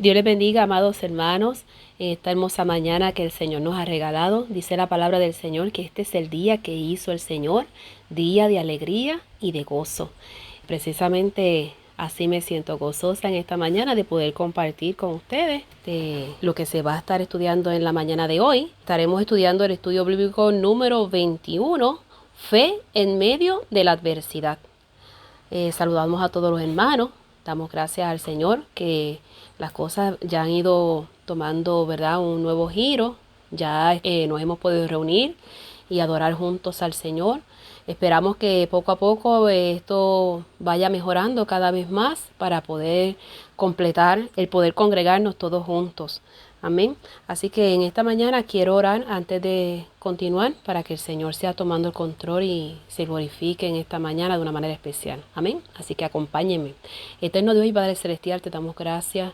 Dios les bendiga, amados hermanos, en esta hermosa mañana que el Señor nos ha regalado. Dice la palabra del Señor que este es el día que hizo el Señor, día de alegría y de gozo. Precisamente así me siento gozosa en esta mañana de poder compartir con ustedes de lo que se va a estar estudiando en la mañana de hoy. Estaremos estudiando el estudio bíblico número 21, Fe en medio de la adversidad. Saludamos a todos los hermanos. Damos gracias al Señor que las cosas ya han ido tomando, ¿verdad?, un nuevo giro. Ya nos hemos podido reunir y adorar juntos al Señor. Esperamos que poco a poco esto vaya mejorando cada vez más para poder completar el poder congregarnos todos juntos. Amén. Así que en esta mañana quiero orar antes de continuar para que el Señor sea tomando el control y se glorifique en esta mañana de una manera especial. Amén. Así que acompáñenme. Eterno Dios y Padre Celestial, te damos gracias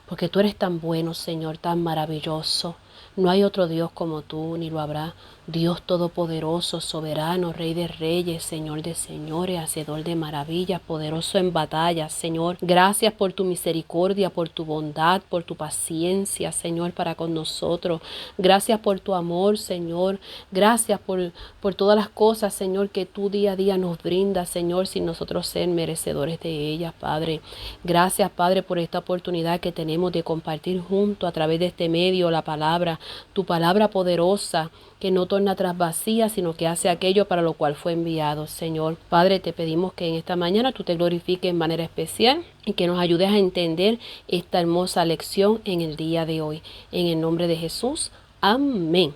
porque tú eres tan bueno, Señor, tan maravilloso. No hay otro Dios como tú, ni lo habrá. Dios todopoderoso, soberano, Rey de reyes, Señor de señores, hacedor de maravillas, poderoso en batallas, Señor. Gracias por tu misericordia, por tu bondad, por tu paciencia, Señor, para con nosotros. Gracias por tu amor, Señor. Gracias por todas las cosas, Señor, que tú día a día nos brindas, Señor, sin nosotros ser merecedores de ellas, Padre. Gracias, Padre, por esta oportunidad que tenemos de compartir junto a través de este medio la palabra, tu palabra poderosa, que no torna atrás vacía, sino que hace aquello para lo cual fue enviado, Señor. Padre, te pedimos que en esta mañana tú te glorifiques en manera especial y que nos ayudes a entender esta hermosa lección en el día de hoy. En el nombre de Jesús, amén.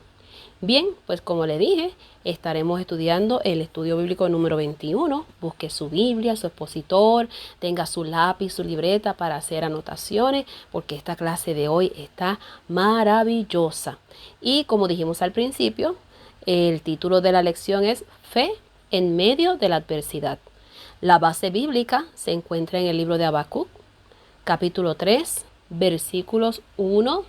Bien, pues como le dije, estaremos estudiando el estudio bíblico número 21. Busque su Biblia, su expositor, tenga su lápiz, su libreta para hacer anotaciones, porque esta clase de hoy está maravillosa. Y como dijimos al principio, el título de la lección es Fe en medio de la adversidad. La base bíblica se encuentra en el libro de Habacuc, capítulo 3, versículos 1,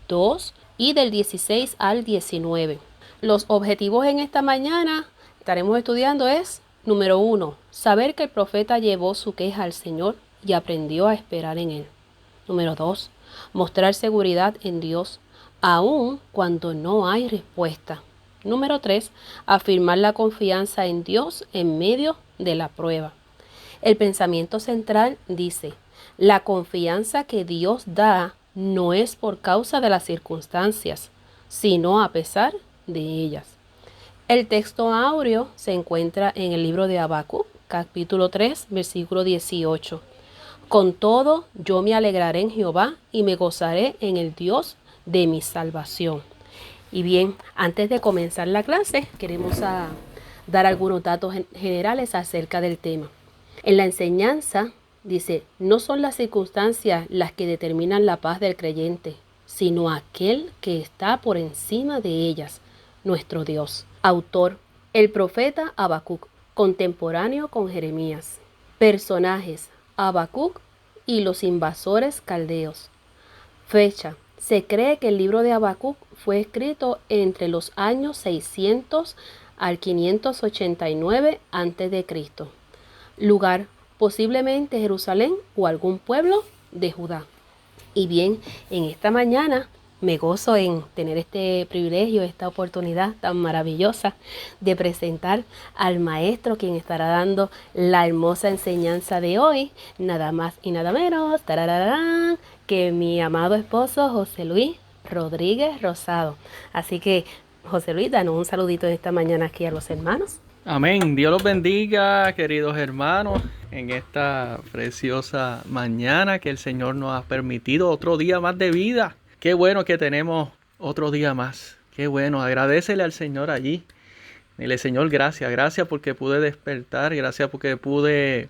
2 y del 16 al 19. Los objetivos en esta mañana estaremos estudiando es, número 1, saber que el profeta llevó su queja al Señor y aprendió a esperar en Él. Número 2, mostrar seguridad en Dios, aun cuando no hay respuesta. Número 3, afirmar la confianza en Dios en medio de la prueba. El pensamiento central dice, la confianza que Dios da no es por causa de las circunstancias, sino a pesar de ellas. El texto áureo se encuentra en el libro de Habacuc, capítulo 3, versículo 18. Con todo, yo me alegraré en Jehová y me gozaré en el Dios de mi salvación. Y bien, antes de comenzar la clase, queremos dar algunos datos generales acerca del tema. En la enseñanza dice, no son las circunstancias las que determinan la paz del creyente, sino aquel que está por encima de ellas, nuestro Dios. Autor, el profeta Habacuc, contemporáneo con Jeremías. Personajes, Habacuc y los invasores caldeos. Fecha, se cree que el libro de Habacuc fue escrito entre los años 600 al 589 a.C. Lugar, posiblemente Jerusalén o algún pueblo de Judá. Y bien, en esta mañana me gozo en tener este privilegio, esta oportunidad tan maravillosa de presentar al maestro quien estará dando la hermosa enseñanza de hoy, nada más y nada menos, tarararán, que mi amado esposo José Luis Rodríguez Rosado. Así que, José Luis, danos un saludito en esta mañana aquí a los hermanos. Amén. Dios los bendiga, queridos hermanos, en esta preciosa mañana que el Señor nos ha permitido otro día más de vida. Qué bueno que tenemos otro día más. Qué bueno. Agradécele al Señor allí. Dile, Señor, gracias. Gracias porque pude despertar. Gracias porque pude,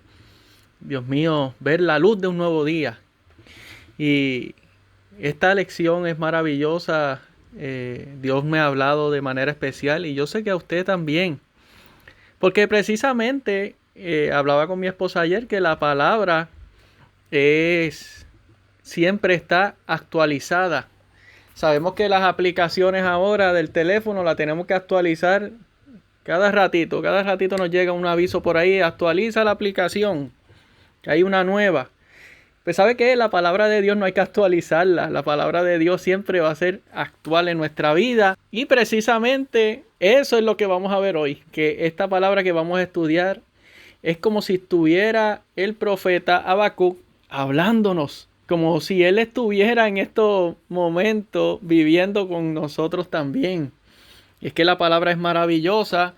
Dios mío, ver la luz de un nuevo día. Y esta lección es maravillosa. Dios me ha hablado de manera especial y yo sé que a usted también. Porque precisamente hablaba con mi esposa ayer que la palabra siempre está actualizada. Sabemos que las aplicaciones ahora del teléfono las tenemos que actualizar cada ratito. Cada ratito nos llega un aviso por ahí, actualiza la aplicación, que hay una nueva. Pues ¿sabe qué? La palabra de Dios no hay que actualizarla. La palabra de Dios siempre va a ser actual en nuestra vida. Y precisamente eso es lo que vamos a ver hoy. Que esta palabra que vamos a estudiar es como si estuviera el profeta Habacuc hablándonos. Como si él estuviera en estos momentos viviendo con nosotros también. Y es que la palabra es maravillosa.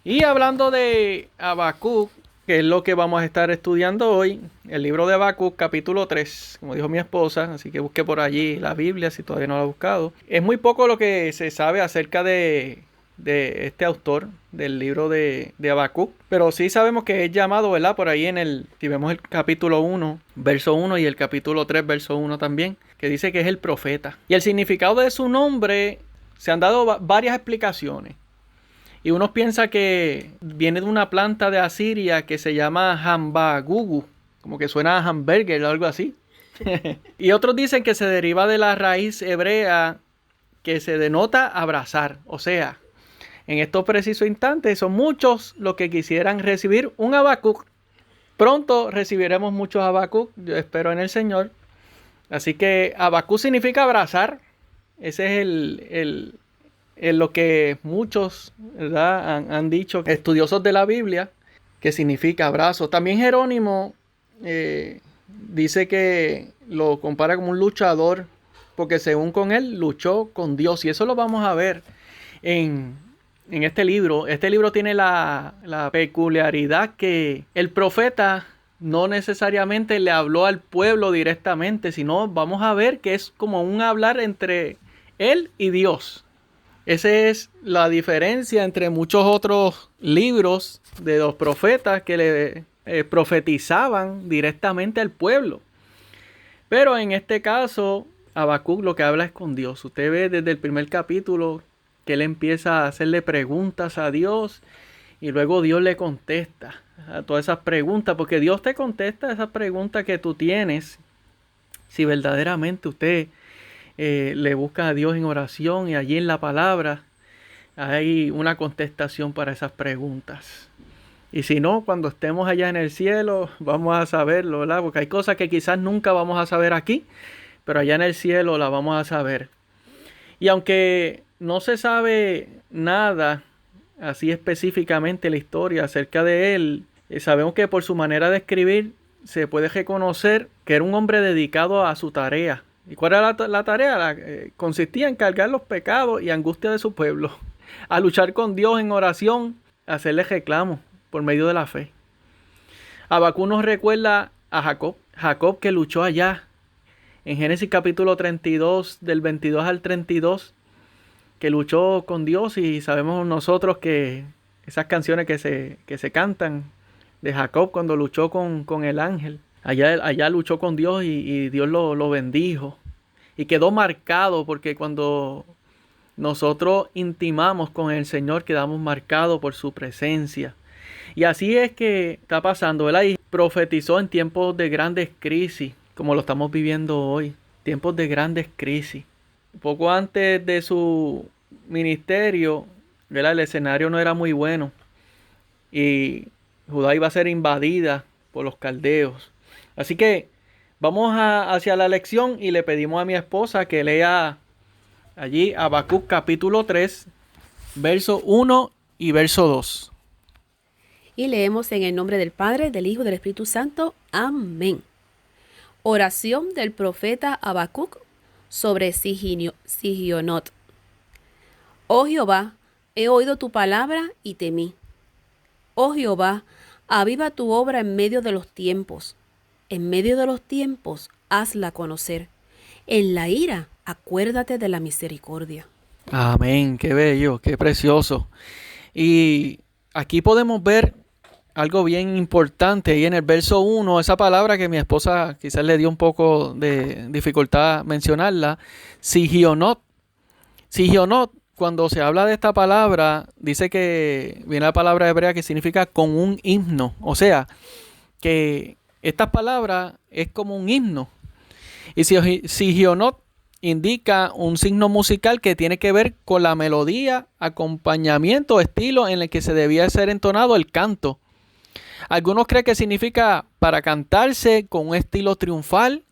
Y hablando de Habacuc, que es lo que vamos a estar estudiando hoy, el libro de Habacuc, capítulo 3, como dijo mi esposa, así que busque por allí la Biblia si todavía no la ha buscado. Es muy poco lo que se sabe acerca de este autor del libro de Habacuc, pero sí sabemos que es llamado, ¿verdad? Por ahí si vemos el capítulo 1, verso 1 y el capítulo 3, verso 1 también, que dice que es el profeta. Y el significado de su nombre, se han dado varias explicaciones. Y uno piensa que viene de una planta de Asiria que se llama Hambagugu, como que suena a hamburger o algo así. Y otros dicen que se deriva de la raíz hebrea que se denota abrazar. O sea, en estos precisos instantes son muchos los que quisieran recibir un Habacuc. Pronto recibiremos muchos Habacuc, yo espero en el Señor. Así que Habacuc significa abrazar. Ese es lo que muchos, ¿verdad?, han dicho, estudiosos de la Biblia, que significa abrazo. También Jerónimo dice que lo compara como un luchador, porque según con él luchó con Dios. Y eso lo vamos a ver en este libro. Este libro tiene la peculiaridad que el profeta no necesariamente le habló al pueblo directamente, sino vamos a ver que es como un hablar entre él y Dios. Esa es la diferencia entre muchos otros libros de los profetas que le profetizaban directamente al pueblo. Pero en este caso, Habacuc lo que habla es con Dios. Usted ve desde el primer capítulo que él empieza a hacerle preguntas a Dios y luego Dios le contesta a todas esas preguntas, porque Dios te contesta esas preguntas que tú tienes si verdaderamente usted le busca a Dios en oración, y allí en la palabra hay una contestación para esas preguntas. Y si no, cuando estemos allá en el cielo vamos a saberlo, ¿verdad? Porque hay cosas que quizás nunca vamos a saber aquí, pero allá en el cielo la vamos a saber. Y aunque no se sabe nada así específicamente la historia acerca de él, sabemos que por su manera de escribir se puede reconocer que era un hombre dedicado a su tarea. ¿Y cuál era la tarea? Consistía en cargar los pecados y angustia de su pueblo, a luchar con Dios en oración, a hacerle reclamos por medio de la fe. Habacuc nos recuerda a Jacob que luchó allá en Génesis capítulo 32, del 22 al 32, que luchó con Dios, y sabemos nosotros que esas canciones que se cantan de Jacob cuando luchó con el ángel, allá luchó con Dios y Dios lo bendijo. Y quedó marcado, porque cuando nosotros intimamos con el Señor quedamos marcados por su presencia. Y así es que está pasando, ¿verdad? Y profetizó en tiempos de grandes crisis, como lo estamos viviendo hoy. Tiempos de grandes crisis. Poco antes de su ministerio, ¿verdad?, el escenario no era muy bueno. Y Judá iba a ser invadida por los caldeos. Así que vamos hacia la lección, y le pedimos a mi esposa que lea allí Habacuc capítulo 3, verso 1 y verso 2. Y leemos en el nombre del Padre, del Hijo y del Espíritu Santo. Amén. Oración del profeta Habacuc sobre Sigionot. Oh Jehová, he oído tu palabra y temí. Oh Jehová, aviva tu obra en medio de los tiempos. En medio de los tiempos, hazla conocer. En la ira, acuérdate de la misericordia. Amén, qué bello, qué precioso. Y aquí podemos ver algo bien importante. Y en el verso 1, esa palabra que mi esposa quizás le dio un poco de dificultad mencionarla, Sigionot. Sigionot, cuando se habla de esta palabra, dice que viene la palabra hebrea que significa con un himno. O sea, que esta palabra es como un himno. Y Sigionot indica un signo musical que tiene que ver con la melodía, acompañamiento, estilo en el que se debía ser entonado el canto. Algunos creen que significa para cantarse con un estilo triunfal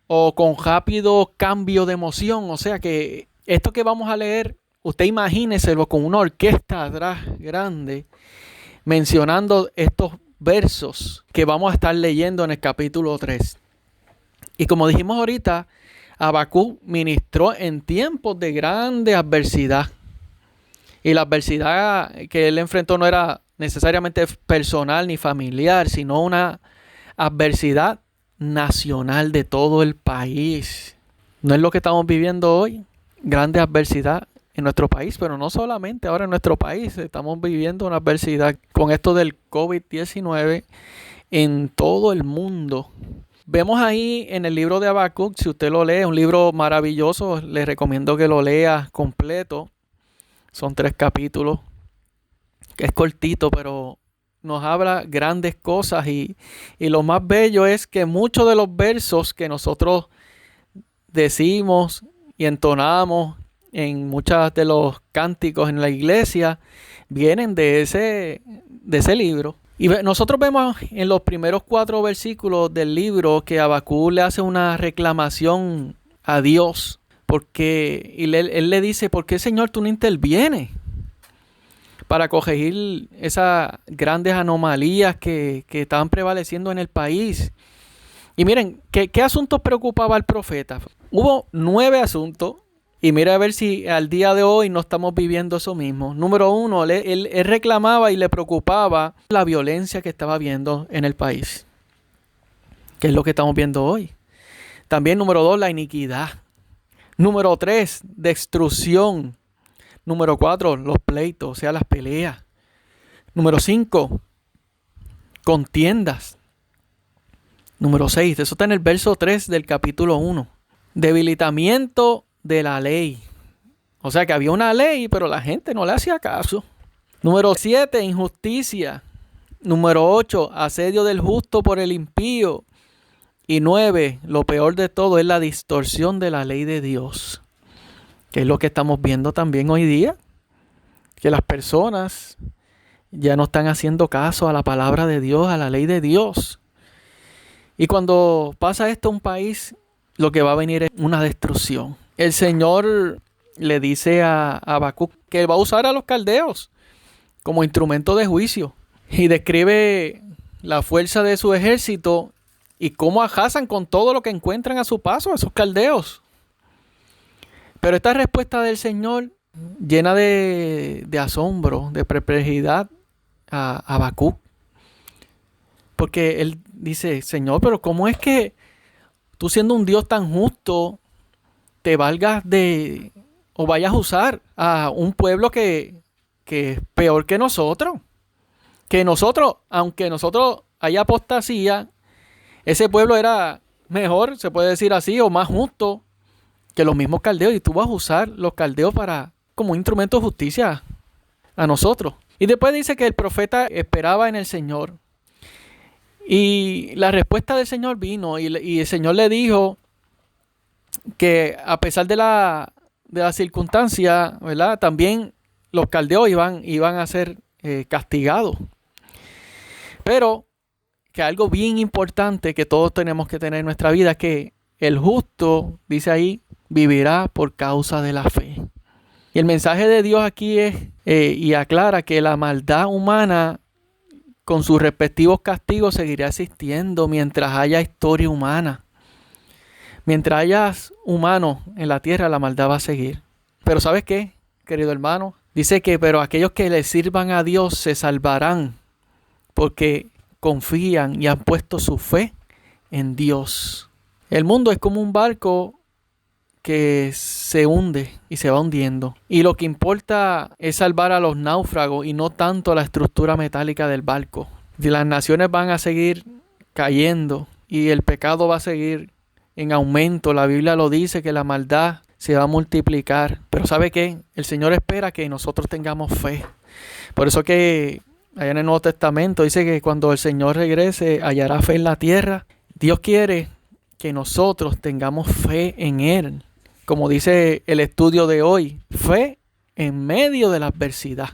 o con rápido cambio de emoción. O sea que esto que vamos a leer, usted imagíneselo con una orquesta atrás grande mencionando estos versos que vamos a estar leyendo en el capítulo 3. Y como dijimos ahorita, Habacuc ministró en tiempos de grande adversidad. Y la adversidad que él enfrentó no era necesariamente personal ni familiar, sino una adversidad nacional de todo el país. No es lo que estamos viviendo hoy, grande adversidad en nuestro país, pero no solamente ahora en nuestro país, estamos viviendo una adversidad con esto del COVID-19 en todo el mundo. Vemos ahí en el libro de Habacuc, si usted lo lee, un libro maravilloso, le recomiendo que lo lea completo. Son 3 capítulos, es cortito, pero nos habla grandes cosas y lo más bello es que muchos de los versos que nosotros decimos y entonamos en muchos de los cánticos en la iglesia vienen de ese libro. Y nosotros vemos en los primeros 4 versículos del libro que Habacuc le hace una reclamación a Dios. Porque él le dice, ¿por qué, Señor, tú no intervienes para corregir esas grandes anomalías que estaban prevaleciendo en el país? Y miren, ¿qué asuntos preocupaba al profeta? Hubo 9 asuntos. Y mira a ver si al día de hoy no estamos viviendo eso mismo. Número 1, él reclamaba y le preocupaba la violencia que estaba viendo en el país. Que es lo que estamos viendo hoy. También número 2, la iniquidad. Número 3, destrucción. Número 4, los pleitos, o sea, las peleas. Número 5, contiendas. Número 6, eso está en el verso 3 del capítulo 1. Debilitamiento de la ley. O sea que había una ley, pero la gente no le hacía caso. Número 7, injusticia. Número 8, asedio del justo por el impío. Y 9, lo peor de todo es la distorsión de la ley de Dios. Que es lo que estamos viendo también hoy día. Que las personas ya no están haciendo caso a la palabra de Dios, a la ley de Dios. Y cuando pasa esto a un país, lo que va a venir es una destrucción. El Señor le dice a Habacuc que va a usar a los caldeos como instrumento de juicio. Y describe la fuerza de su ejército y cómo arrasan con todo lo que encuentran a su paso, esos caldeos. Pero esta respuesta del Señor llena de asombro, de perplejidad a Habacuc. Porque él dice, Señor, pero ¿cómo es que tú siendo un Dios tan justo te valgas de o vayas a usar a un pueblo que es peor que nosotros? Que nosotros, aunque nosotros haya apostasía, ese pueblo era mejor, se puede decir así, o más justo que los mismos caldeos. Y tú vas a usar los caldeos como instrumento de justicia a nosotros. Y después dice que el profeta esperaba en el Señor. Y la respuesta del Señor vino y el Señor le dijo que a pesar de la circunstancia, ¿verdad? También los caldeos iban a ser castigados. Pero que algo bien importante que todos tenemos que tener en nuestra vida es que el justo, dice ahí, vivirá por causa de la fe. Y el mensaje de Dios aquí es, y aclara que la maldad humana con sus respectivos castigos seguirá existiendo mientras haya historia humana. Mientras haya humanos en la tierra, la maldad va a seguir. Pero ¿sabes qué, querido hermano? Dice que pero aquellos que le sirvan a Dios se salvarán porque confían y han puesto su fe en Dios. El mundo es como un barco que se hunde y se va hundiendo. Y lo que importa es salvar a los náufragos y no tanto la estructura metálica del barco. Y las naciones van a seguir cayendo y el pecado va a seguir en aumento. La Biblia lo dice que la maldad se va a multiplicar. Pero ¿sabe qué? El Señor espera que nosotros tengamos fe. Por eso que allá en el Nuevo Testamento dice que cuando el Señor regrese hallará fe en la tierra. Dios quiere que nosotros tengamos fe en Él. Como dice el estudio de hoy, fe en medio de la adversidad.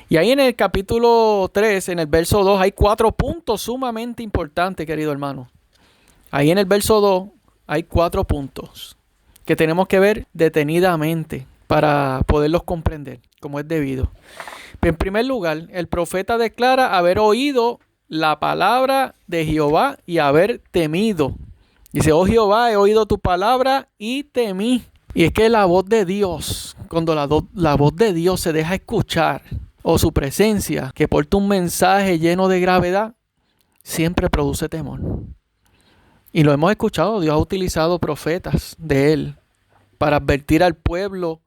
Y ahí en el capítulo 3, en el verso 2, hay 4 puntos sumamente importantes, querido hermano. Ahí en el verso 2 hay 4 puntos que tenemos que ver detenidamente para poderlos comprender como es debido. En primer lugar, el profeta declara haber oído la palabra de Jehová y haber temido. Dice, oh Jehová, he oído tu palabra y temí. Y es que la voz de Dios, cuando la voz de Dios se deja escuchar, o su presencia, que porta un mensaje lleno de gravedad, siempre produce temor. Y lo hemos escuchado, Dios ha utilizado profetas de Él para advertir al pueblo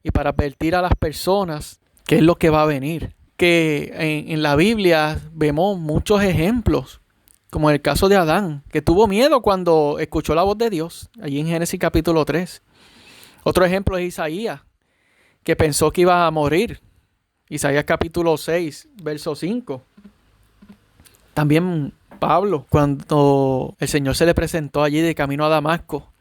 y para advertir a las personas qué es lo que va a venir. Que en la Biblia vemos muchos ejemplos, como en el caso de Adán, que tuvo miedo cuando escuchó la voz de Dios, allí en Génesis capítulo 3. Otro ejemplo es Isaías, que pensó que iba a morir. Isaías capítulo 6, verso 5. También Pablo, cuando el Señor se le presentó allí de camino a Damasco,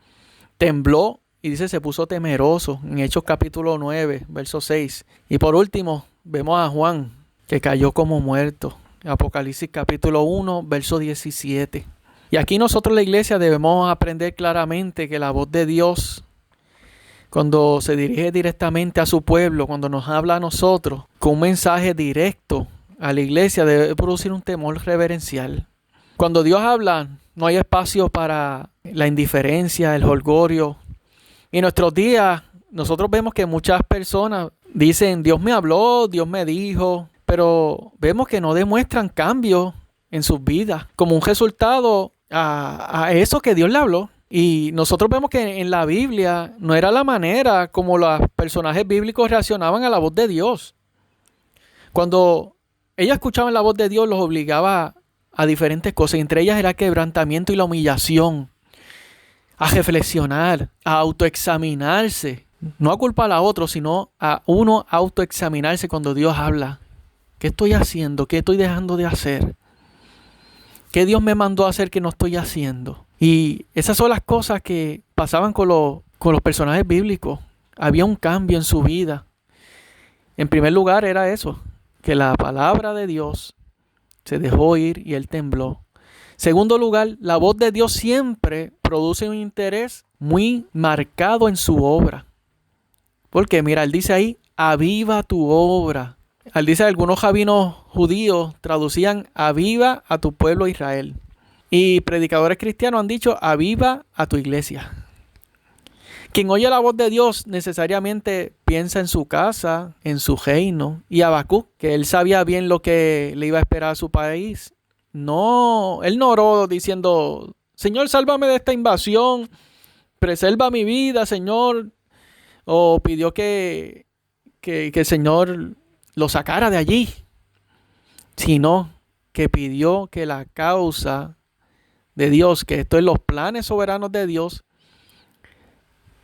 tembló y dice se puso temeroso en Hechos capítulo 9, verso 6. Y por último, vemos a Juan, que cayó como muerto. Apocalipsis capítulo 1, verso 17. Y aquí nosotros la iglesia debemos aprender claramente que la voz de Dios, cuando se dirige directamente a su pueblo, cuando nos habla a nosotros, con un mensaje directo a la iglesia, debe producir un temor reverencial. Cuando Dios habla, no hay espacio para la indiferencia, el jolgorio. Y en nuestros días, nosotros vemos que muchas personas dicen, Dios me habló, Dios me dijo, pero vemos que no demuestran cambio en sus vidas como un resultado a eso que Dios le habló. Y nosotros vemos que en la Biblia no era la manera como los personajes bíblicos reaccionaban a la voz de Dios. Cuando ellos escuchaban la voz de Dios, los obligaba a diferentes cosas. Entre ellas era el quebrantamiento y la humillación. A reflexionar, a autoexaminarse. No a culpar a otro, sino a uno autoexaminarse cuando Dios habla. ¿Qué estoy haciendo? ¿Qué estoy dejando de hacer? ¿Qué Dios me mandó a hacer que no estoy haciendo? Y esas son las cosas que pasaban con los personajes bíblicos. Había un cambio en su vida. En primer lugar era eso, que la palabra de Dios se dejó oír y él tembló. Segundo lugar, la voz de Dios siempre produce un interés muy marcado en su obra. Porque mira, él dice ahí, aviva tu obra. Él dice, algunos rabinos judíos traducían, aviva a tu pueblo Israel. Y predicadores cristianos han dicho, aviva a tu iglesia. Quien oye la voz de Dios necesariamente piensa en su casa, en su reino. Y Habacuc, que él sabía bien lo que le iba a esperar a su país. No, él no oró diciendo, Señor, sálvame de esta invasión, preserva mi vida, Señor. O pidió que el Señor lo sacara de allí. Sino que pidió que la causa de Dios, que esto es los planes soberanos de Dios,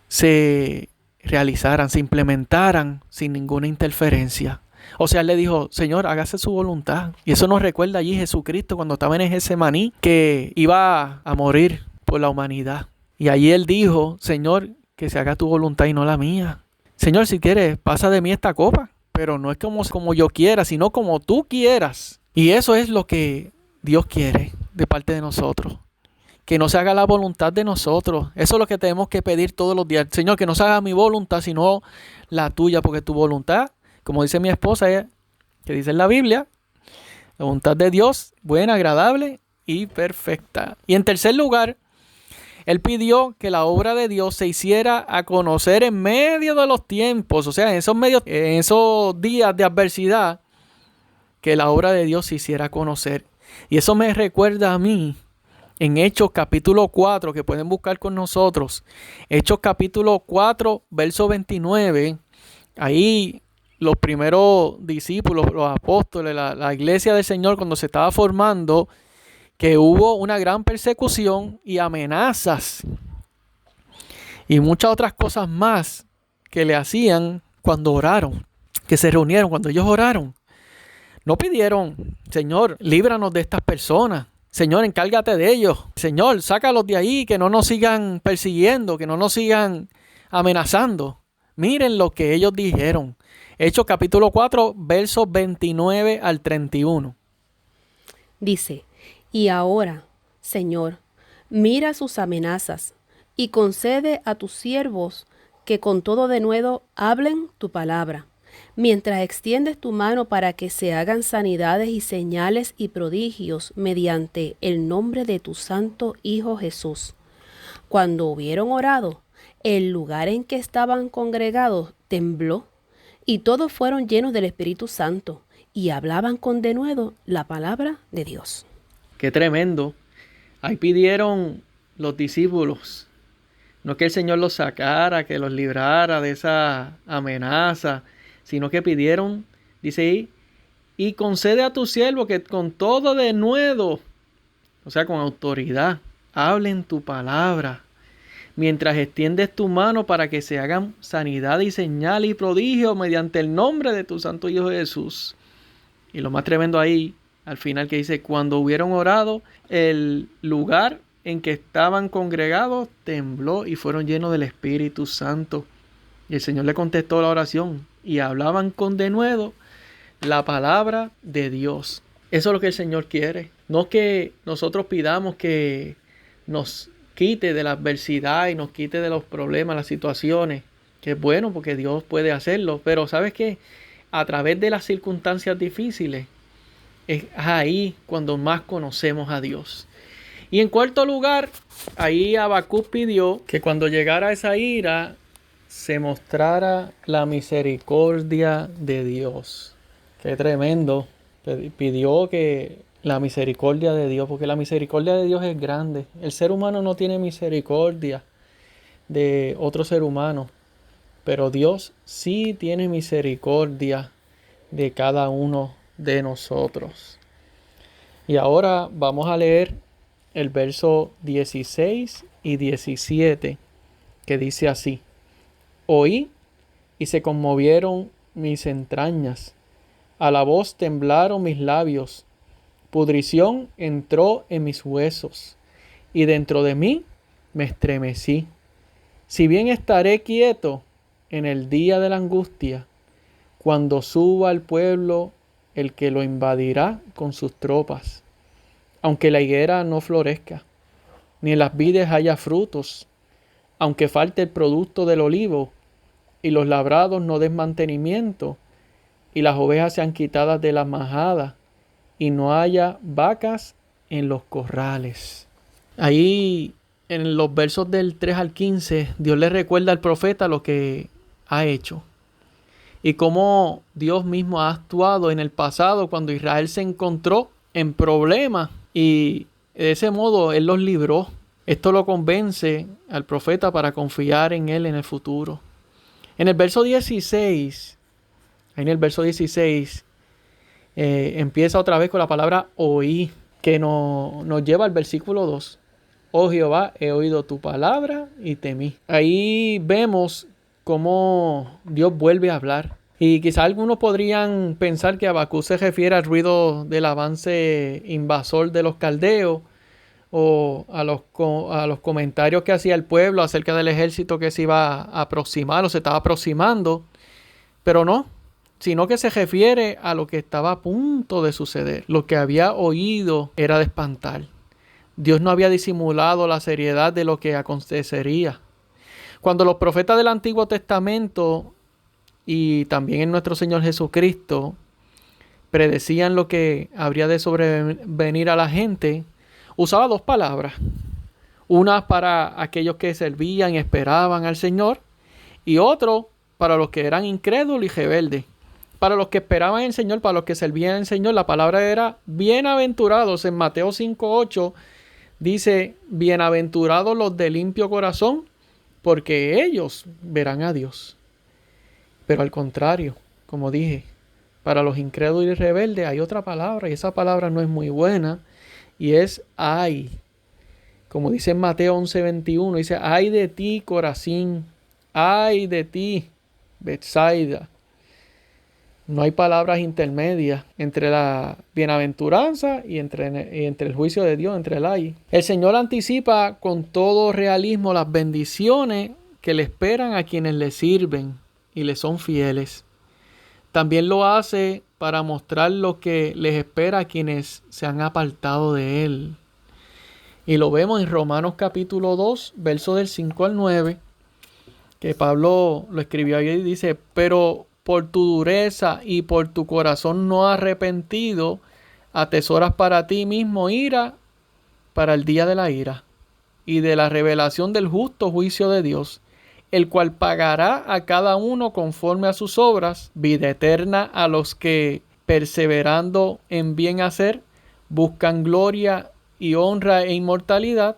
se realizaran, se implementaran sin ninguna interferencia. O sea, él le dijo, Señor, hágase su voluntad. Y eso nos recuerda allí Jesucristo cuando estaba en Getsemaní, que iba a morir por la humanidad. Y allí él dijo, Señor, que se haga tu voluntad y no la mía. Señor, si quieres, pasa de mí esta copa, pero no es como yo quiera, sino como tú quieras. Y eso es lo que Dios quiere de parte de nosotros. Que no se haga la voluntad de nosotros. Eso es lo que tenemos que pedir todos los días. Señor, que no se haga mi voluntad, sino la tuya, porque tu voluntad, como dice mi esposa, que dice en la Biblia, la voluntad de Dios, buena, agradable y perfecta. Y en tercer lugar, él pidió que la obra de Dios se hiciera a conocer en medio de los tiempos. O sea, en esos días de adversidad, que la obra de Dios se hiciera a conocer. Y eso me recuerda a mí en Hechos capítulo 4, que pueden buscar con nosotros. Hechos capítulo 4, verso 29. Ahí los primeros discípulos, los apóstoles, la iglesia del Señor, cuando se estaba formando, que hubo una gran persecución y amenazas y muchas otras cosas más que le hacían cuando oraron, que se reunieron, cuando ellos oraron. No pidieron, Señor, líbranos de estas personas. Señor, encárgate de ellos. Señor, sácalos de ahí, que no nos sigan persiguiendo, que no nos sigan amenazando. Miren lo que ellos dijeron. Hechos capítulo 4, versos 29 al 31. Dice, y ahora, Señor, mira sus amenazas y concede a tus siervos que con todo denuedo hablen tu palabra, mientras extiendes tu mano para que se hagan sanidades y señales y prodigios mediante el nombre de tu santo Hijo Jesús. Cuando hubieron orado, el lugar en que estaban congregados tembló, y todos fueron llenos del Espíritu Santo, y hablaban con denuedo la palabra de Dios. Qué tremendo. Ahí pidieron los discípulos, no que el Señor los sacara, que los librara de esa amenaza, sino que pidieron, dice ahí, y concede a tu siervo que con todo denuedo, o sea, con autoridad, hablen tu palabra, mientras extiendes tu mano para que se hagan sanidad y señal y prodigio mediante el nombre de tu santo Hijo Jesús. Y lo más tremendo ahí, al final que dice, cuando hubieron orado, el lugar en que estaban congregados tembló y fueron llenos del Espíritu Santo. Y el Señor le contestó la oración y hablaban con denuedo la palabra de Dios. Eso es lo que el Señor quiere. No que nosotros pidamos que nos quite de la adversidad y nos quite de los problemas, las situaciones, que es bueno porque Dios puede hacerlo, pero ¿sabes qué? A través de las circunstancias difíciles es ahí cuando más conocemos a Dios. Y en cuarto lugar, ahí Habacuc pidió que cuando llegara esa ira se mostrara la misericordia de Dios. Qué tremendo. Pidió que la misericordia de Dios, porque la misericordia de Dios es grande. El ser humano no tiene misericordia de otro ser humano, pero Dios sí tiene misericordia de cada uno de nosotros. Y ahora vamos a leer el verso 16 y 17, que dice así: Oí y se conmovieron mis entrañas, a la voz temblaron mis labios, pudrición entró en mis huesos, y dentro de mí me estremecí. Si bien estaré quieto en el día de la angustia, cuando suba al pueblo el que lo invadirá con sus tropas, aunque la higuera no florezca, ni en las vides haya frutos, aunque falte el producto del olivo, y los labrados no den mantenimiento, y las ovejas sean quitadas de las majadas, y no haya vacas en los corrales. Ahí en los versos del 3 al 15, Dios le recuerda al profeta lo que ha hecho y cómo Dios mismo ha actuado en el pasado cuando Israel se encontró en problemas y de ese modo Él los libró. Esto lo convence al profeta para confiar en Él en el futuro. En el verso 16, empieza otra vez con la palabra oí, que nos lleva al versículo 2. Oh Jehová, he oído tu palabra y temí. Ahí vemos cómo Dios vuelve a hablar. Y quizá algunos podrían pensar que Habacuc se refiere al ruido del avance invasor de los caldeos o a los comentarios que hacía el pueblo acerca del ejército que se iba a aproximar o se estaba aproximando. Pero no, sino que se refiere a lo que estaba a punto de suceder. Lo que había oído era de espantar. Dios no había disimulado la seriedad de lo que acontecería. Cuando los profetas del Antiguo Testamento y también en nuestro Señor Jesucristo predecían lo que habría de sobrevenir a la gente, usaba dos palabras. Una para aquellos que servían y esperaban al Señor, y otro para los que eran incrédulos y rebeldes. Para los que esperaban en el Señor, para los que servían al Señor, la palabra era bienaventurados. En Mateo 5:8 dice: bienaventurados los de limpio corazón, porque ellos verán a Dios. Pero al contrario, como dije, para los incrédulos y rebeldes hay otra palabra, y esa palabra no es muy buena, y es ay. Como dice en Mateo 11:21, dice: ay de ti, Corazín, ay de ti, Betsaida. No hay palabras intermedias entre la bienaventuranza y entre el juicio de Dios, entre el ay. El Señor anticipa con todo realismo las bendiciones que le esperan a quienes le sirven y le son fieles. También lo hace para mostrar lo que les espera a quienes se han apartado de Él. Y lo vemos en Romanos capítulo 2, versos del 5 al 9, que Pablo lo escribió ahí y dice: pero por tu dureza y por tu corazón no arrepentido, atesoras para ti mismo ira para el día de la ira y de la revelación del justo juicio de Dios, el cual pagará a cada uno conforme a sus obras, vida eterna a los que, perseverando en bien hacer, buscan gloria y honra e inmortalidad,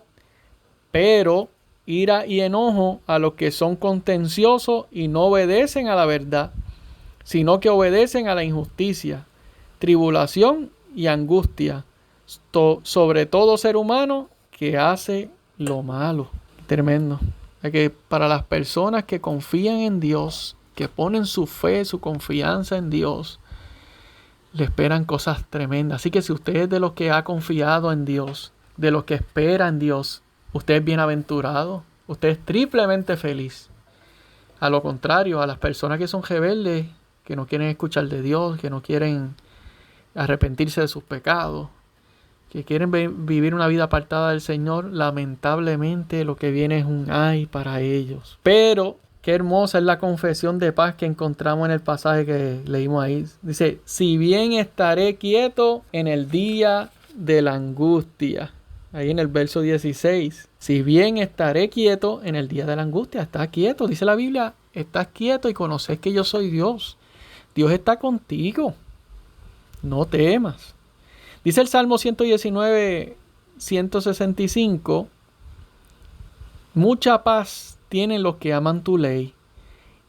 pero ira y enojo a los que son contenciosos y no obedecen a la verdad, sino que obedecen a la injusticia, tribulación y angustia sobre todo ser humano que hace lo malo. Tremendo. Es que para las personas que confían en Dios, que ponen su fe, su confianza en Dios, le esperan cosas tremendas. Así que si usted es de los que ha confiado en Dios, de los que espera en Dios, usted es bienaventurado, usted es triplemente feliz. A lo contrario, a las personas que son rebeldes, que no quieren escuchar de Dios, que no quieren arrepentirse de sus pecados, que quieren vivir una vida apartada del Señor, lamentablemente lo que viene es un ay para ellos. Pero qué hermosa es la confesión de paz que encontramos en el pasaje que leímos ahí. Dice: si bien estaré quieto en el día de la angustia. Ahí en el verso 16. Si bien estaré quieto en el día de la angustia. Está quieto, dice la Biblia. Estás quieto y conoces que yo soy Dios. Dios está contigo. No temas. Dice el Salmo 119, 165. Mucha paz tienen los que aman tu ley,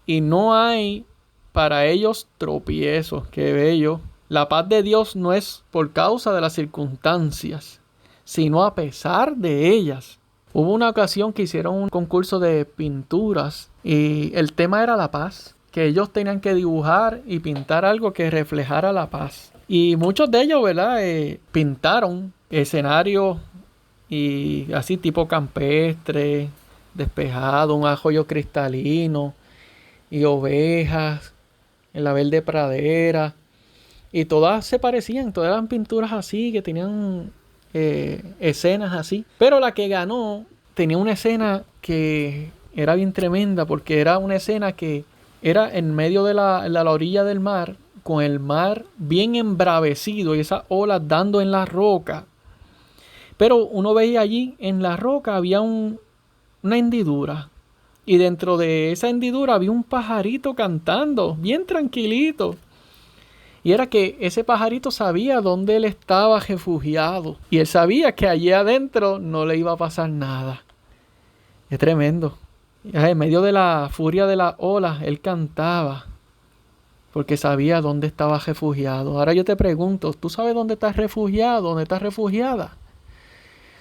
y no hay para ellos tropiezos. Qué bello. La paz de Dios no es por causa de las circunstancias, sino a pesar de ellas. Hubo una ocasión que hicieron un concurso de pinturas y el tema era la paz, que ellos tenían que dibujar y pintar algo que reflejara la paz. Y muchos de ellos, ¿verdad? Pintaron escenarios y así tipo campestre, despejado, un arroyo cristalino y ovejas en la verde pradera. Y todas se parecían, todas eran pinturas así, que tenían escenas así. Pero la que ganó tenía una escena que era bien tremenda, porque era una escena que era en medio de la orilla del mar, con el mar bien embravecido y esas olas dando en la roca. Pero uno veía allí en la roca había una hendidura. Y dentro de esa hendidura había un pajarito cantando, bien tranquilito. Y era que ese pajarito sabía dónde él estaba refugiado. Y él sabía que allí adentro no le iba a pasar nada. Es tremendo. En medio de la furia de las olas, él cantaba, porque sabía dónde estaba refugiado. Ahora yo te pregunto, ¿tú sabes dónde estás refugiado? ¿Dónde estás refugiada?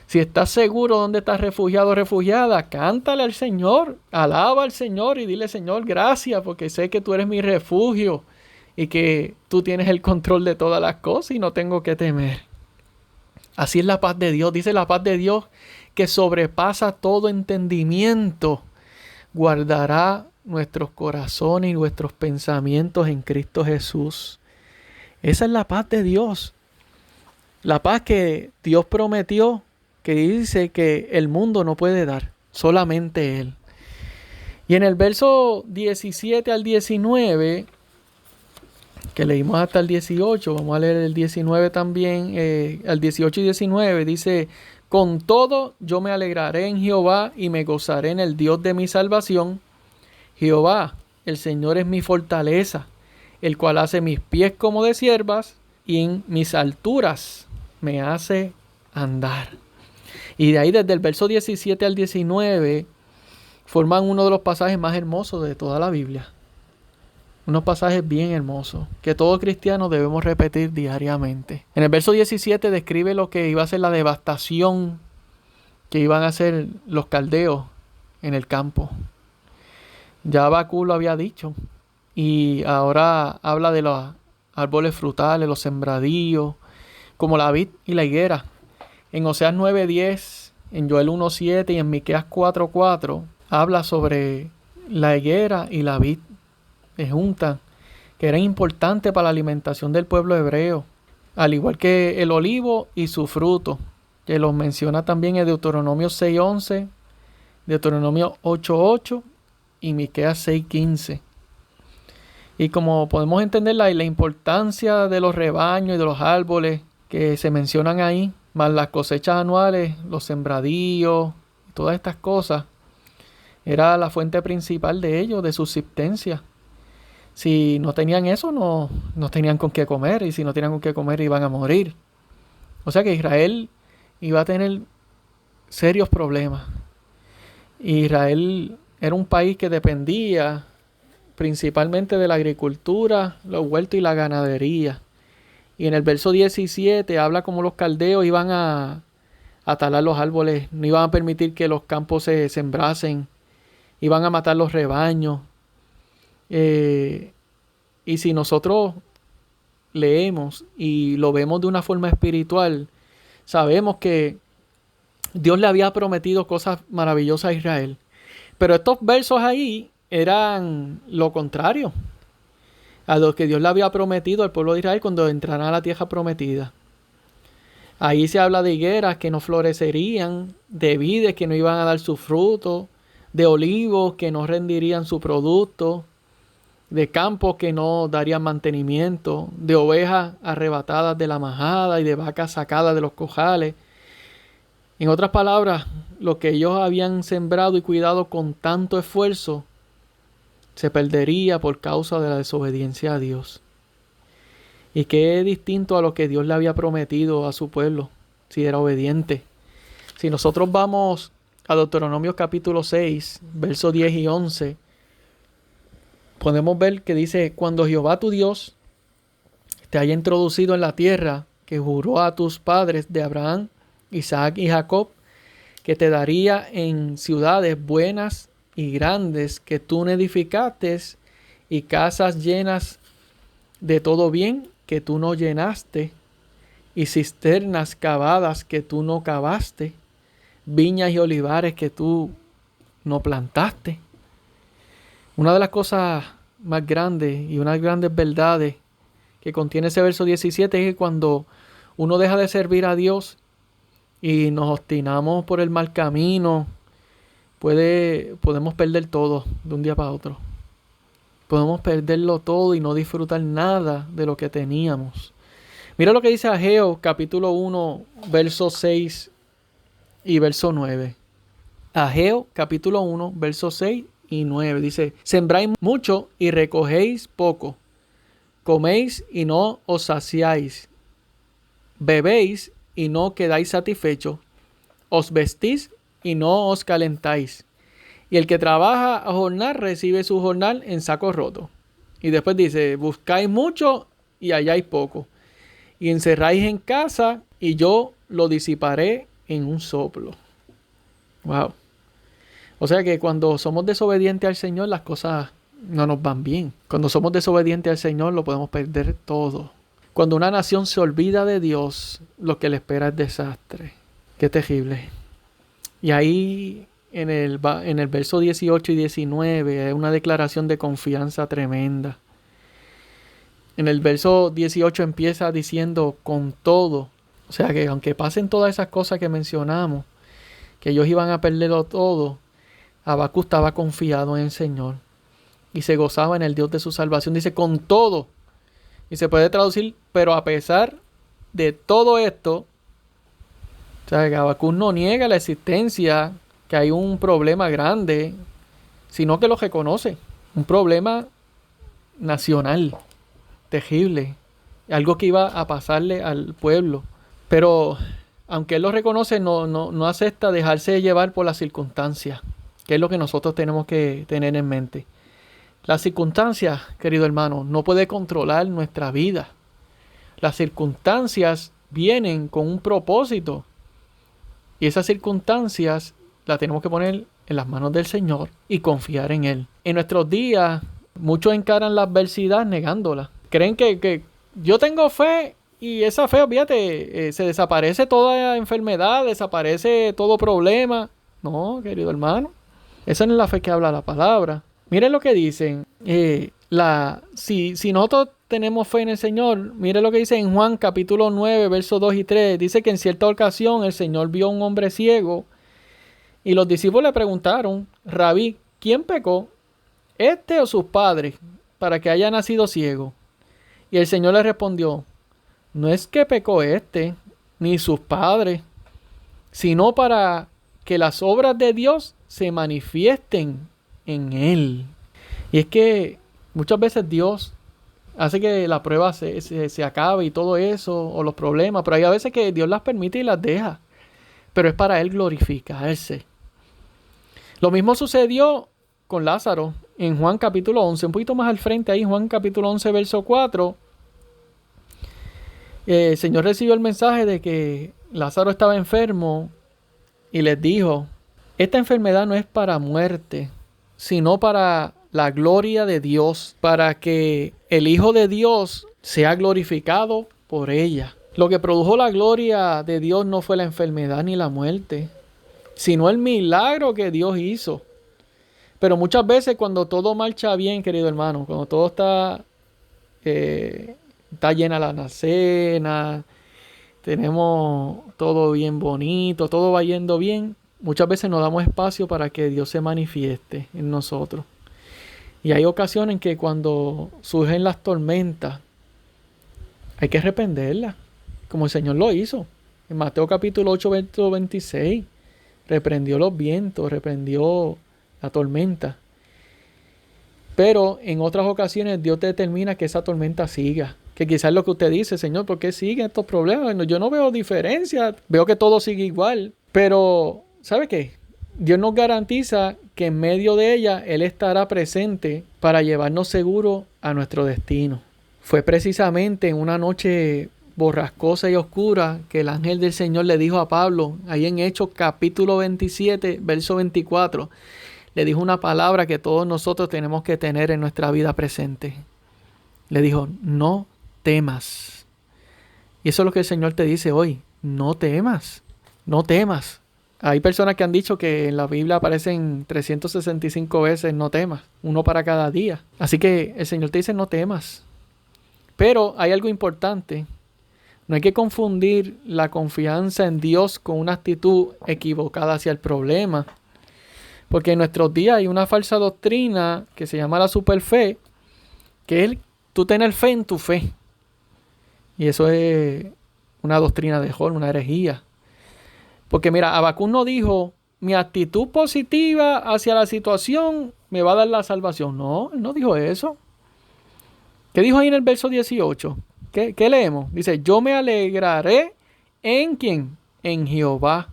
Si estás seguro dónde estás refugiado o refugiada, cántale al Señor, alaba al Señor y dile: Señor, gracias, porque sé que tú eres mi refugio y que tú tienes el control de todas las cosas y no tengo que temer. Así es la paz de Dios. Dice la paz de Dios que sobrepasa todo entendimiento, guardará nuestros corazones y nuestros pensamientos en Cristo Jesús. Esa es la paz de Dios. La paz que Dios prometió, que dice que el mundo no puede dar, solamente Él. Y en el verso 17 al 19, que leímos hasta el 18, vamos a leer el 19 también, al 18 y 19, dice: con todo yo me alegraré en Jehová y me gozaré en el Dios de mi salvación. Jehová, el Señor es mi fortaleza, el cual hace mis pies como de ciervas y en mis alturas me hace andar. Y de ahí desde el verso 17 al 19 forman uno de los pasajes más hermosos de toda la Biblia. Unos pasajes bien hermosos que todo cristiano debemos repetir diariamente. En el verso 17 describe lo que iba a ser la devastación que iban a hacer los caldeos en el campo. Ya Habacuc lo había dicho. Y ahora habla de los árboles frutales, los sembradíos, como la vid y la higuera. En Oseas 9:10, en Joel 1:7 y en Miqueas 4:4 habla sobre la higuera y la vid. Se juntan, que eran importantes para la alimentación del pueblo hebreo, al igual que el olivo y su fruto, que los menciona también en Deuteronomio 6:11, Deuteronomio 8:8 y Miqueas 6:15. Y como podemos entender la importancia de los rebaños y de los árboles que se mencionan ahí, más las cosechas anuales, los sembradíos, todas estas cosas, era la fuente principal de ellos, de subsistencia. Si no tenían eso, no tenían con qué comer, y si no tenían con qué comer, iban a morir. O sea que Israel iba a tener serios problemas. Israel era un país que dependía principalmente de la agricultura, los huertos y la ganadería. Y en el verso 17 habla como los caldeos iban a talar los árboles, no iban a permitir que los campos se sembrasen, iban a matar los rebaños. Y si nosotros leemos y lo vemos de una forma espiritual, sabemos que Dios le había prometido cosas maravillosas a Israel. Pero estos versos ahí eran lo contrario a lo que Dios le había prometido al pueblo de Israel cuando entrarán a la tierra prometida. Ahí se habla de higueras que no florecerían, de vides que no iban a dar su fruto, de olivos que no rendirían su producto, de campos que no darían mantenimiento, de ovejas arrebatadas de la majada y de vacas sacadas de los cojales. En otras palabras, lo que ellos habían sembrado y cuidado con tanto esfuerzo se perdería por causa de la desobediencia a Dios. Y qué distinto a lo que Dios le había prometido a su pueblo, si era obediente. Si nosotros vamos a Deuteronomio capítulo 6, versos 10 y 11, podemos ver que dice: cuando Jehová tu Dios te haya introducido en la tierra que juró a tus padres de Abraham, Isaac y Jacob, que te daría en ciudades buenas y grandes que tú no edificaste, y casas llenas de todo bien que tú no llenaste, y cisternas cavadas que tú no cavaste, viñas y olivares que tú no plantaste. Una de las cosas más grandes y unas grandes verdades que contiene ese verso 17 es que cuando uno deja de servir a Dios y nos obstinamos por el mal camino, podemos perder todo de un día para otro. Podemos perderlo todo y no disfrutar nada de lo que teníamos. Mira lo que dice Ageo, capítulo 1, verso 6 y verso 9. Ageo, capítulo 1, verso 6 y 9. Dice: sembráis mucho y recogéis poco. Coméis y no os saciáis. Bebéis y no quedáis satisfechos. Os vestís y no os calentáis. Y el que trabaja a jornal recibe su jornal en saco roto. Y después dice: buscáis mucho y halláis poco. Y encerráis en casa y yo lo disiparé en un soplo. Wow. O sea que cuando somos desobedientes al Señor, las cosas no nos van bien. Cuando somos desobedientes al Señor, lo podemos perder todo. Cuando una nación se olvida de Dios, lo que le espera es desastre. Qué terrible. Y ahí en el verso 18 y 19 hay una declaración de confianza tremenda. En el verso 18 empieza diciendo: con todo. O sea que aunque pasen todas esas cosas que mencionamos, que ellos iban a perderlo todo, Habacuc estaba confiado en el Señor y se gozaba en el Dios de su salvación. Dice: con todo. Y se puede traducir: pero a pesar de todo esto. O sea que Habacuc no niega la existencia, que hay un problema grande, sino que lo reconoce. Un problema nacional, terrible, algo que iba a pasarle al pueblo. Pero aunque él lo reconoce, no acepta dejarse llevar por las circunstancias, que es lo que nosotros tenemos que tener en mente. Las circunstancias, querido hermano, no puede controlar nuestra vida. Las circunstancias vienen con un propósito. Y esas circunstancias las tenemos que poner en las manos del Señor y confiar en Él. En nuestros días, muchos encaran la adversidad negándola. Creen que yo tengo fe y esa fe, fíjate, se desaparece toda enfermedad, desaparece todo problema. No, querido hermano, esa no es la fe que habla la palabra. Miren lo que dicen. si nosotros tenemos fe en el Señor, mire lo que dice en Juan capítulo 9, versos 2 y 3. Dice que en cierta ocasión el Señor vio a un hombre ciego y los discípulos le preguntaron: Rabí, ¿quién pecó, este o sus padres, para que haya nacido ciego? Y el Señor le respondió: no es que pecó este, ni sus padres, sino para que las obras de Dios se manifiesten en él. Y es que muchas veces Dios hace que la prueba se acabe y todo eso, o los problemas, pero hay a veces que Dios las permite y las deja, pero es para él glorificarse. Lo mismo sucedió con Lázaro en Juan capítulo 11, un poquito más al frente ahí, Juan capítulo 11, verso 4. El Señor recibió el mensaje de que Lázaro estaba enfermo y les dijo: esta enfermedad no es para muerte, sino para la gloria de Dios, para que el Hijo de Dios sea glorificado por ella. Lo que produjo la gloria de Dios no fue la enfermedad ni la muerte, sino el milagro que Dios hizo. Pero muchas veces cuando todo marcha bien, querido hermano, cuando todo está llena la alacena, tenemos todo bien bonito, todo va yendo bien, muchas veces nos damos espacio para que Dios se manifieste en nosotros. Y hay ocasiones en que cuando surgen las tormentas, hay que reprenderlas, como el Señor lo hizo. En Mateo capítulo 8, verso 26, reprendió los vientos, reprendió la tormenta. Pero en otras ocasiones Dios determina que esa tormenta siga. Que quizás es lo que usted dice: Señor, ¿por qué siguen estos problemas? Yo no veo diferencia, veo que todo sigue igual. Pero, ¿sabe qué? Dios nos garantiza que en medio de ella Él estará presente para llevarnos seguro a nuestro destino. Fue precisamente en una noche borrascosa y oscura que el ángel del Señor le dijo a Pablo, ahí en Hechos capítulo 27, verso 24, le dijo una palabra que todos nosotros tenemos que tener en nuestra vida presente. Le dijo: no temas. Y eso es lo que el Señor te dice hoy: no temas, no temas. Hay personas que han dicho que en la Biblia aparecen 365 veces no temas, uno para cada día. Así que el Señor te dice: no temas. Pero hay algo importante. No hay que confundir la confianza en Dios con una actitud equivocada hacia el problema. Porque en nuestros días hay una falsa doctrina que se llama la superfe, que es tú tener fe en tu fe. Y eso es una doctrina de Jorge, una herejía. Porque mira, Habacuc no dijo: mi actitud positiva hacia la situación me va a dar la salvación. No, él no dijo eso. ¿Qué dijo ahí en el verso 18? ¿Qué leemos? Dice: yo me alegraré en ¿quién? En Jehová,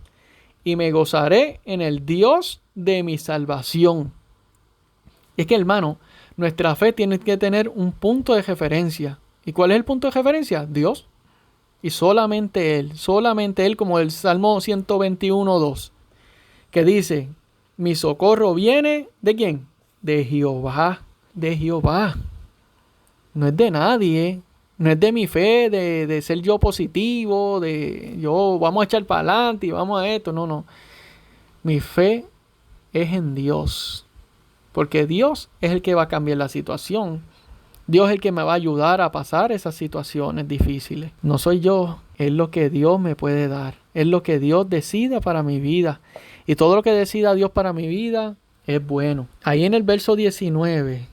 y me gozaré en el Dios de mi salvación. Y es que, hermano, nuestra fe tiene que tener un punto de referencia. ¿Y cuál es el punto de referencia? Dios. Y solamente Él, como el Salmo 121:2, que dice: mi socorro viene ¿de quién? De Jehová, de Jehová. No es de nadie, no es de mi fe, de ser yo positivo, de yo vamos a echar para adelante y vamos a esto, no. Mi fe es en Dios, porque Dios es el que va a cambiar la situación. Dios es el que me va a ayudar a pasar esas situaciones difíciles. No soy yo, es lo que Dios me puede dar. Es lo que Dios decida para mi vida. Y todo lo que decida Dios para mi vida es bueno. Ahí en el verso 19,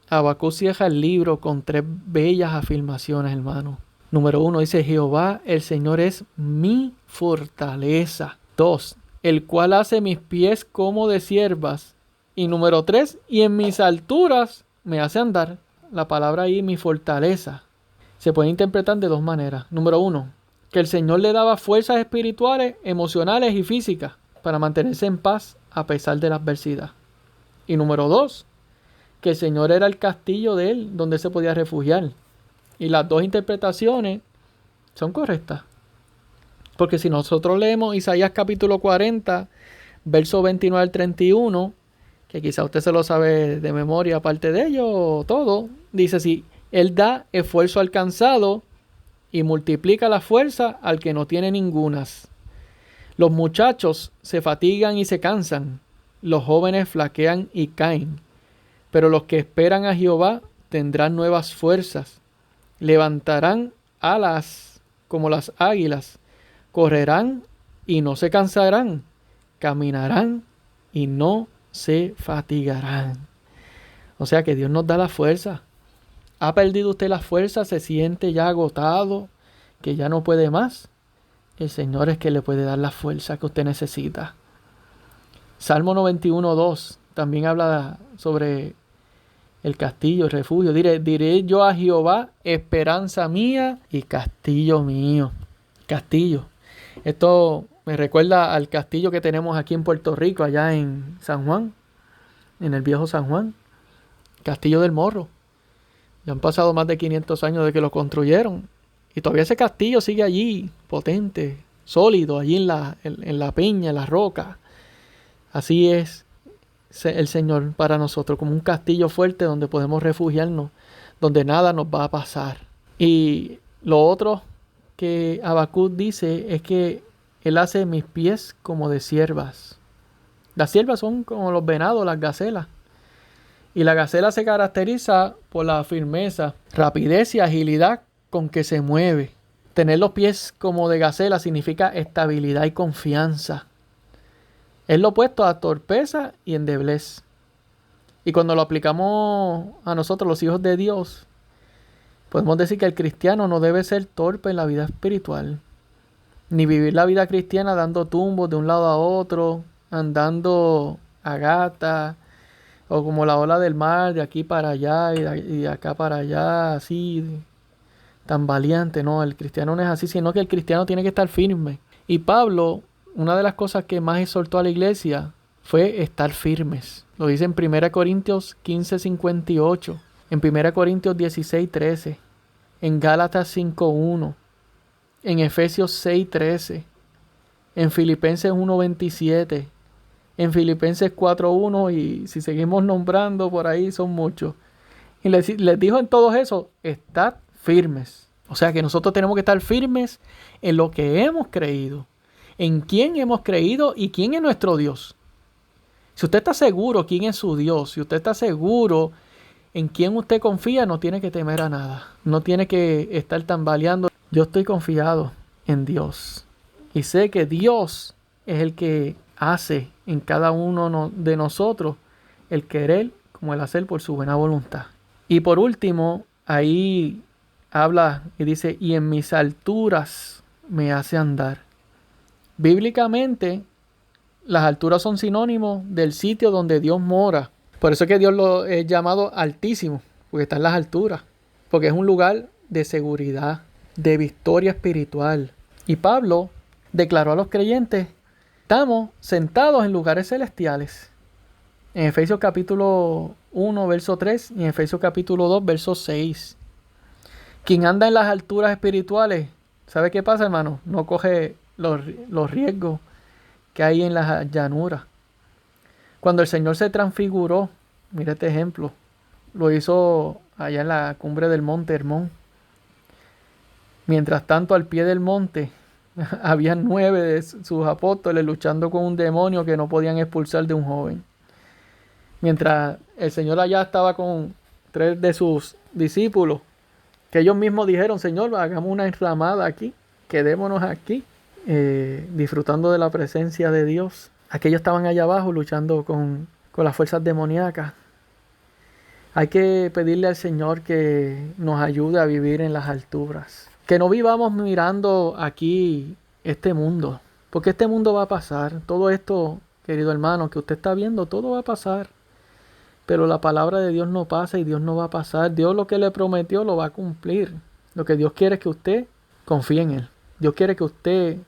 Habacuc cierra el libro con 3 bellas afirmaciones, hermano. Número 1 dice: Jehová, el Señor es mi fortaleza. 2, el cual hace mis pies como de ciervas. Y número 3, y en mis alturas me hace andar. La palabra ahí, mi fortaleza, se puede interpretar de 2 maneras. Número 1, que el Señor le daba fuerzas espirituales, emocionales y físicas para mantenerse en paz a pesar de la adversidad. Y número 2, que el Señor era el castillo de él, donde se podía refugiar. Y las 2 interpretaciones son correctas. Porque si nosotros leemos Isaías capítulo 40, verso 29 al 31, que quizá usted se lo sabe de memoria, aparte de ello, todo, dice así: Él da esfuerzo al cansado y multiplica la fuerza al que no tiene ningunas. Los muchachos se fatigan y se cansan, los jóvenes flaquean y caen, Pero los que esperan a Jehová tendrán nuevas fuerzas, levantarán alas como las águilas, correrán y no se cansarán, caminarán y no se fatigarán. O sea que Dios nos da la fuerza. ¿Ha perdido usted la fuerza? ¿Se siente ya agotado? ¿Que ya no puede más? El Señor es que le puede dar la fuerza que usted necesita. Salmo 91:2 también habla sobre el castillo, el refugio. Diré yo a Jehová, esperanza mía y castillo mío. Castillo. Esto me recuerda al castillo que tenemos aquí en Puerto Rico, allá en San Juan, en el viejo San Juan. Castillo del Morro. Ya han pasado más de 500 años de que lo construyeron. Y todavía ese castillo sigue allí, potente, sólido, allí en la peña, en la roca. Así es el Señor para nosotros, como un castillo fuerte donde podemos refugiarnos, donde nada nos va a pasar. Y lo otro que Habacuc dice es que Él hace mis pies como de ciervas. Las ciervas son como los venados, las gacelas. Y la gacela se caracteriza por la firmeza, rapidez y agilidad con que se mueve. Tener los pies como de gacela significa estabilidad y confianza. Es lo opuesto a torpeza y endeblez. Y cuando lo aplicamos a nosotros, los hijos de Dios, podemos decir que el cristiano no debe ser torpe en la vida espiritual, ni vivir la vida cristiana dando tumbos de un lado a otro, andando a gata, o como la ola del mar, de aquí para allá y de acá para allá, así, tan valiente. No, el cristiano no es así, sino que el cristiano tiene que estar firme. Y Pablo, una de las cosas que más exhortó a la iglesia fue estar firmes. Lo dice en 1 Corintios 15:58, en 1 Corintios 16:13, en Gálatas 5:1, en Efesios 6:13, en Filipenses 1:27, en Filipenses 4:1, y si seguimos nombrando por ahí son muchos. Y les dijo en todo eso, estad firmes. O sea que nosotros tenemos que estar firmes en lo que hemos creído, en quién hemos creído y quién es nuestro Dios. Si usted está seguro quién es su Dios, si usted está seguro en quién usted confía, no tiene que temer a nada. No tiene que estar tambaleando. Yo estoy confiado en Dios. Y sé que Dios es el que hace en cada uno de nosotros el querer como el hacer por su buena voluntad. Y por último, ahí habla y dice, y en mis alturas me hace andar. Bíblicamente, las alturas son sinónimos del sitio donde Dios mora. Por eso es que Dios lo es llamado altísimo, porque está en las alturas. Porque es un lugar de seguridad, de victoria espiritual. Y Pablo declaró a los creyentes, estamos sentados en lugares celestiales. En Efesios capítulo 1, verso 3 y en Efesios capítulo 2, verso 6. Quien anda en las alturas espirituales, ¿sabe qué pasa, hermano? No coge los riesgos que hay en las llanuras. Cuando el Señor se transfiguró, mira este ejemplo, lo hizo allá en la cumbre del monte Hermón. Mientras tanto, al pie del monte, habían 9 de sus apóstoles luchando con un demonio que no podían expulsar de un joven. Mientras el Señor allá estaba con 3 de sus discípulos, que ellos mismos dijeron, Señor, hagamos una enramada aquí, quedémonos aquí, disfrutando de la presencia de Dios. Aquellos estaban allá abajo luchando con las fuerzas demoníacas. Hay que pedirle al Señor que nos ayude a vivir en las alturas. Que no vivamos mirando aquí este mundo, porque este mundo va a pasar. Todo esto, querido hermano, que usted está viendo, todo va a pasar. Pero la palabra de Dios no pasa y Dios no va a pasar. Dios lo que le prometió lo va a cumplir. Lo que Dios quiere es que usted confíe en Él. Dios quiere que usted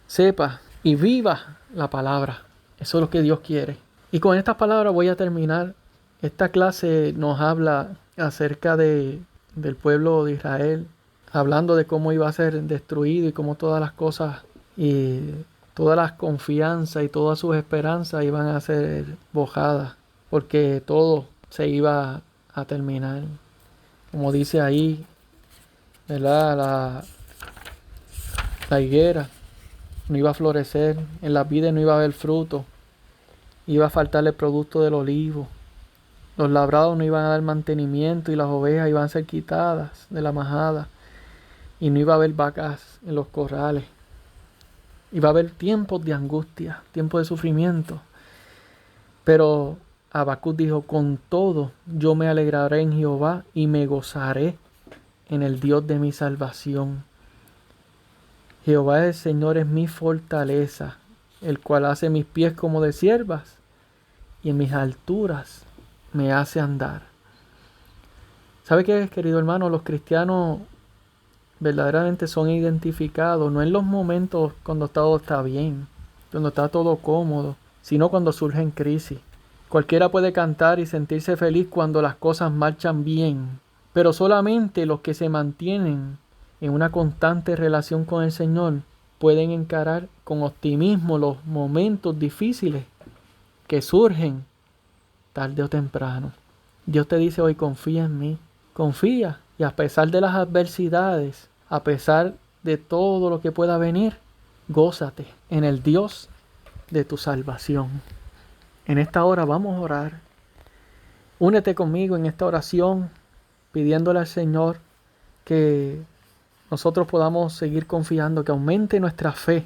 sepa y viva la palabra. Eso es lo que Dios quiere. Y con estas palabras voy a terminar. Esta clase nos habla acerca del pueblo de Israel, hablando de cómo iba a ser destruido y cómo todas las cosas y todas las confianzas y todas sus esperanzas iban a ser bojadas, porque todo se iba a terminar. Como dice ahí, ¿verdad? La higuera no iba a florecer, en las vides no iba a haber fruto, iba a faltar el producto del olivo. Los labrados no iban a dar mantenimiento y las ovejas iban a ser quitadas de la majada. Y no iba a haber vacas en los corrales. Iba a haber tiempos de angustia, tiempos de sufrimiento. Pero Habacuc dijo, con todo yo me alegraré en Jehová y me gozaré en el Dios de mi salvación. Jehová el Señor es mi fortaleza, el cual hace mis pies como de ciervas y en mis alturas me hace andar. ¿Sabe qué, querido hermano? Los cristianos verdaderamente son identificados, no en los momentos cuando todo está bien, cuando está todo cómodo, sino cuando surgen crisis. Cualquiera puede cantar y sentirse feliz cuando las cosas marchan bien, pero solamente los que se mantienen en una constante relación con el Señor pueden encarar con optimismo los momentos difíciles que surgen tarde o temprano. Dios te dice hoy, confía en mí, confía, y a pesar de las adversidades, a pesar de todo lo que pueda venir, gózate en el Dios de tu salvación. En esta hora vamos a orar. Únete conmigo en esta oración, pidiéndole al Señor que nosotros podamos seguir confiando, que aumente nuestra fe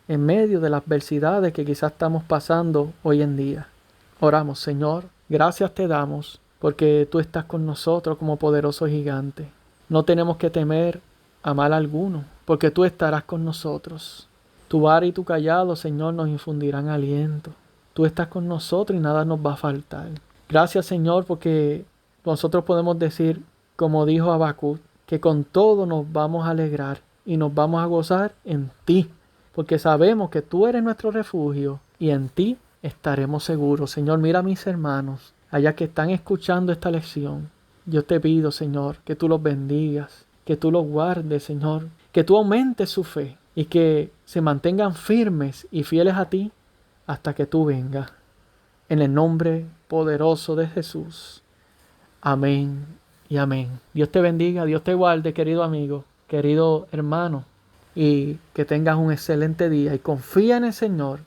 en medio de las adversidades que quizás estamos pasando hoy en día. Oramos, Señor, gracias te damos porque tú estás con nosotros como poderoso gigante. No tenemos que temer a mal alguno, porque tú estarás con nosotros. Tu vara y tu cayado, Señor, nos infundirán aliento. Tú estás con nosotros y nada nos va a faltar. Gracias, Señor, porque nosotros podemos decir, como dijo Habacuc, que con todo nos vamos a alegrar y nos vamos a gozar en ti, porque sabemos que tú eres nuestro refugio y en ti estaremos seguros. Señor, mira a mis hermanos, allá que están escuchando esta lección. Yo te pido, Señor, que tú los bendigas, que tú los guardes, Señor, que tú aumentes su fe y que se mantengan firmes y fieles a ti hasta que tú vengas. En el nombre poderoso de Jesús. Amén y amén. Dios te bendiga, Dios te guarde, querido amigo, querido hermano, y que tengas un excelente día y confía en el Señor,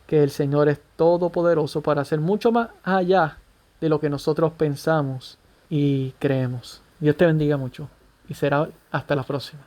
que el Señor es todopoderoso para hacer mucho más allá de lo que nosotros pensamos y creemos. Dios te bendiga mucho y será hasta la próxima.